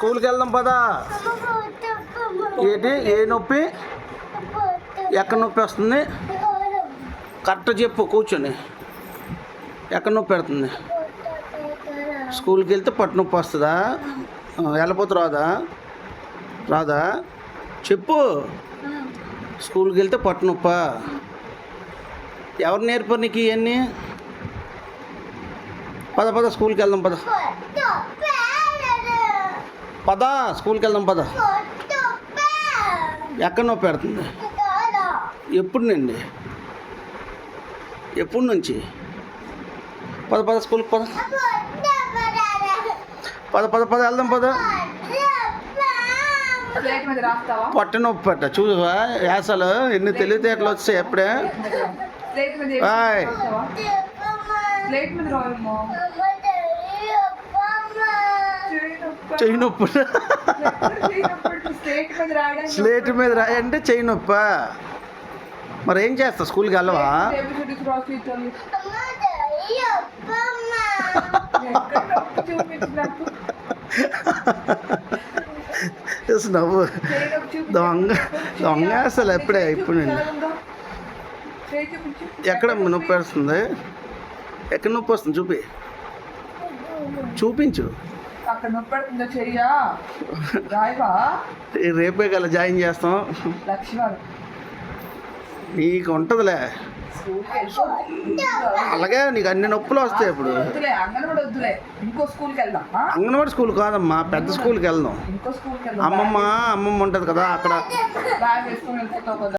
స్కూల్కి వెళ్దాం పదా. ఏంటి ఏ నొప్పి, ఎక్కడ నొప్పి వస్తుంది కరెక్ట్ చెప్పు కూర్చొని. ఎక్కడ నొప్పి పెడుతుంది? స్కూల్కి వెళ్తే పట్టు నొప్పి వస్తుందా? వెళ్ళపోతే రాదా? రాదా చెప్పు. స్కూల్కి వెళ్తే పట్టు నొప్పా? ఎవరు నేర్పారు నీకు ఇవన్నీ? పద పద స్కూల్కి వెళ్దాం పద. పద స్కూల్కి వెళ్దాం పద. ఎక్కడ నొప్పి పెడుతుంది? ఎప్పుడు నుండి? ఎప్పుడు నుంచి? పద పద స్కూల్కి పద. పద పద పద వెళ్దాం పద. పొట్ట నొప్పి పెట్ట చూసా యాసలు ఎన్ని తెలివితేటలు వచ్చాయి ఎప్పుడే. చెయ్యి నొప్పి. స్లేట్ మీద రాయంటే చెయ్యి నొప్పా? మరి ఏం చేస్తా స్కూల్కి వెళ్ళవా? నవ్వు దొంగ దొంగ అసలు ఎప్పుడే ఇప్పుడు నేను. ఎక్కడ నొప్పి వస్తుంది? ఎక్కడ నొప్పి వస్తుంది చూపి, చూపించు. అక్కడ నొప్పి పెడుతుందో చెయ్యా రాయవా? రేపే కదా జాయిన్ చేస్తాం. నీకు ఉంటుందిలే అలాగే, నీకు అన్ని నొప్పులు వస్తాయి ఇప్పుడు. అంగన్వాడి వద్దులే, ఇంకో స్కూల్కి వెళ్దాం. అంగన్వాడి స్కూల్ కాదమ్మా, పెద్ద స్కూల్కి వెళ్దాం. ఇంకో స్కూల్కి వెళ్దాం. అమ్మమ్మ ఉంటుంది కదా అక్కడ. బ్యాగ్ వేసుకొని వెళ్ళిపోతావు కదా.